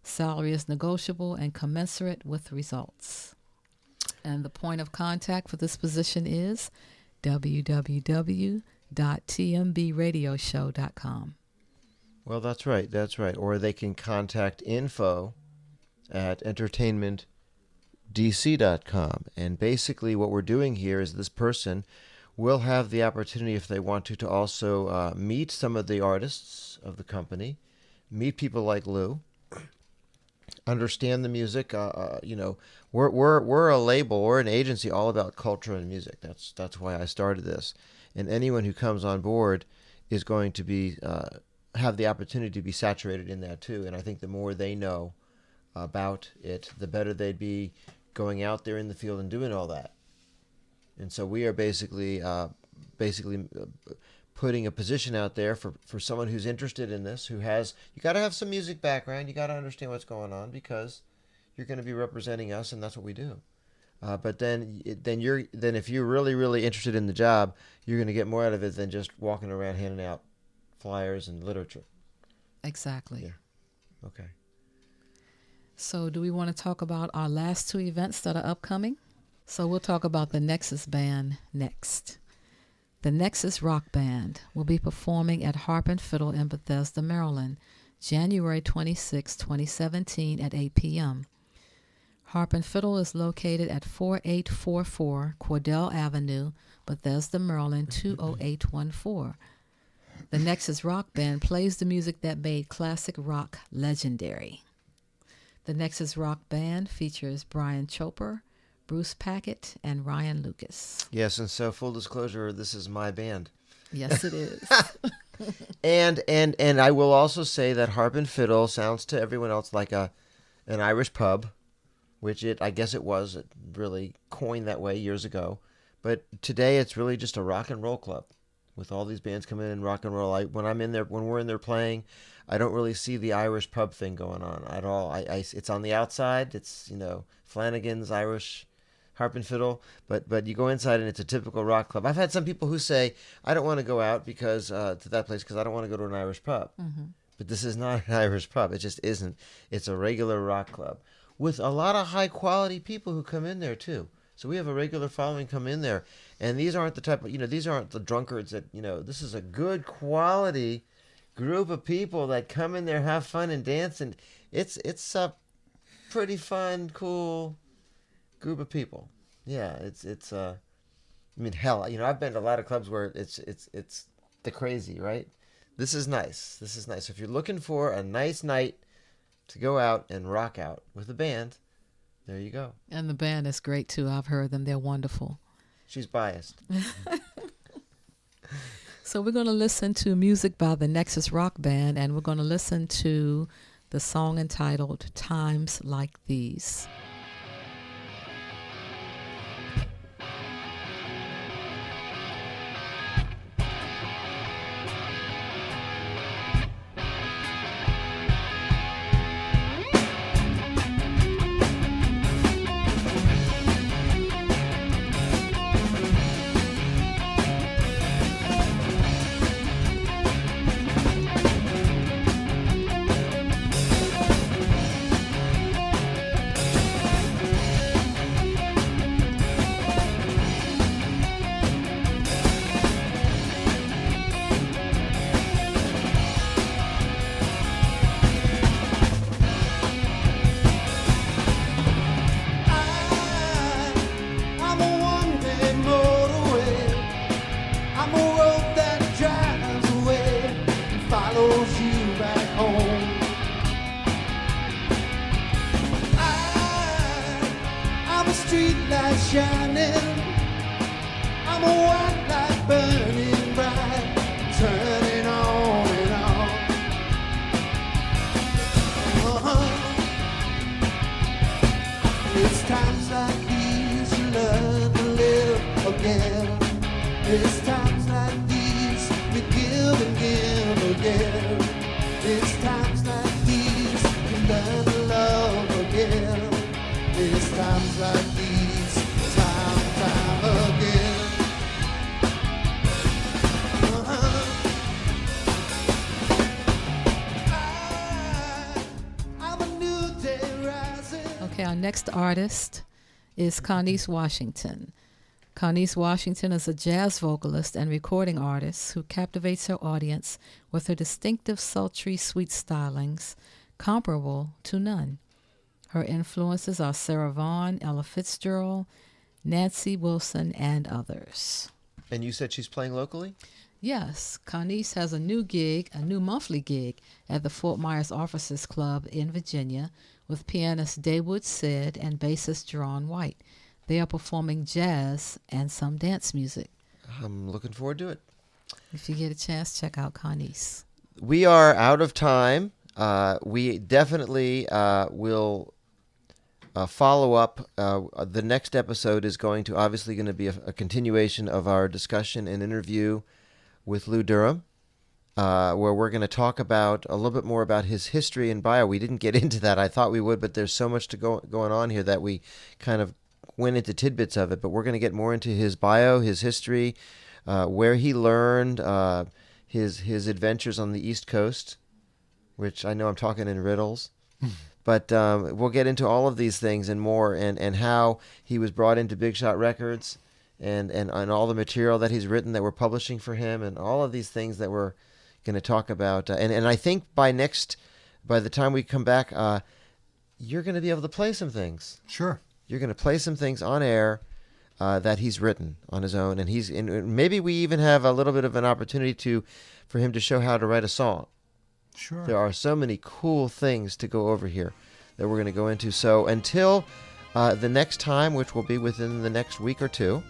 Salary is negotiable and commensurate with results. And the point of contact for this position is www.tmbradioshow.com. Well, that's right. Or they can contact info@entertainmentdc.com. And basically what we're doing here is this person will have the opportunity, if they want to also meet some of the artists of the company, meet people like Lou, understand the music. We're a label, we're an agency all about culture and music. That's why I started this. And anyone who comes on board is going to be have the opportunity to be saturated in that too. And I think the more they know about it, the better they'd be going out there in the field and doing all that. And so we are basically putting a position out there for someone who's interested in this, you got to have some music background, you got to understand what's going on, because you're going to be representing us, and that's what we do. But then if you're really, really interested in the job, you're going to get more out of it than just walking around handing out flyers and literature. Exactly. Yeah. Okay. So do we want to talk about our last two events that are upcoming? So we'll talk about the Nexus Band next. The Nexus Rock Band will be performing at Harp and Fiddle in Bethesda, Maryland, January 26, 2017 at 8 p.m. Harp and Fiddle is located at 4844 Cordell Avenue, Bethesda, Maryland 20814. The Nexus Rock Band plays the music that made classic rock legendary. The Nexus Rock Band features Brian Chopper, Bruce Packett, and Ryan Lucas. Yes, and so full disclosure, this is my band. Yes, it is. And I will also say that Harp and Fiddle sounds to everyone else like an Irish pub, which I guess it was. It really coined that way years ago. But today it's really just a rock and roll club with all these bands coming in and rock and roll. When we're in there playing, I don't really see the Irish pub thing going on at all. It's on the outside. It's, Flanagan's Irish Harp and Fiddle, but you go inside and it's a typical rock club. I've had some people who say, I don't want to go out because to that place because I don't want to go to an Irish pub. Mm-hmm. But this is not an Irish pub. It just isn't. It's a regular rock club with a lot of high quality people who come in there too. So we have a regular following come in there, and these aren't the type of, these aren't the drunkards that, this is a good quality group of people that come in there, have fun and dance, and it's a pretty fun, cool group of people. Yeah, hell, I've been to a lot of clubs where it's the crazy, right? This is nice. So if you're looking for a nice night to go out and rock out with a band, there you go. And the band is great too. I've heard them. They're wonderful. She's biased. So we're going to listen to music by the Nexus Rock Band, and we're going to listen to the song entitled Times Like These. Our next artist is Connice Washington. Connice Washington is a jazz vocalist and recording artist who captivates her audience with her distinctive, sultry, sweet stylings, comparable to none. Her influences are Sarah Vaughan, Ella Fitzgerald, Nancy Wilson, and others. And you said she's playing locally? Yes, Connice has a new monthly gig at the Fort Myers Officers Club in Virginia with pianist Daywood Sid and bassist Jerron White. They are performing jazz and some dance music. I'm looking forward to it. If you get a chance, check out Connice. We are out of time. We definitely will follow up. The next episode is going to be a continuation of our discussion and interview with Lou Durham, where we're going to talk about a little bit more about his history and bio. We didn't get into that. I thought we would, but there's so much going on here that we kind of went into tidbits of it. But we're going to get more into his bio, his history, where he learned, his adventures on the East Coast, which I know I'm talking in riddles. But we'll get into all of these things and more, and how he was brought into Big Shot Records, and all the material that he's written that we're publishing for him, and all of these things that we're going to talk about. And I think by the time we come back, you're going to be able to play some things. Sure. You're going to play some things on air that he's written on his own, and maybe we even have a little bit of an opportunity for him to show how to write a song. Sure. There are so many cool things to go over here that we're going to go into. So until the next time, which will be within the next week or two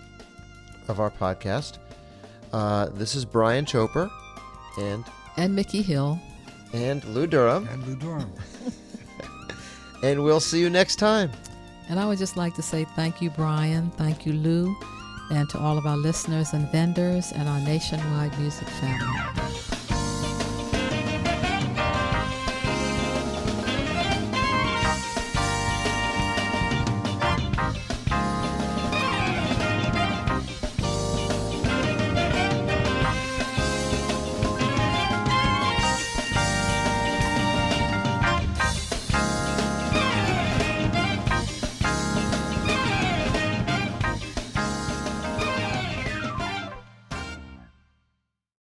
of our podcast, this is Brian Choper And Mickey Hill. and Lou Durham, And Lou Durham. and we'll see you next time. And I would just like to say thank you, Brian. Thank you, Lou. And to all of our listeners and vendors and our nationwide music family.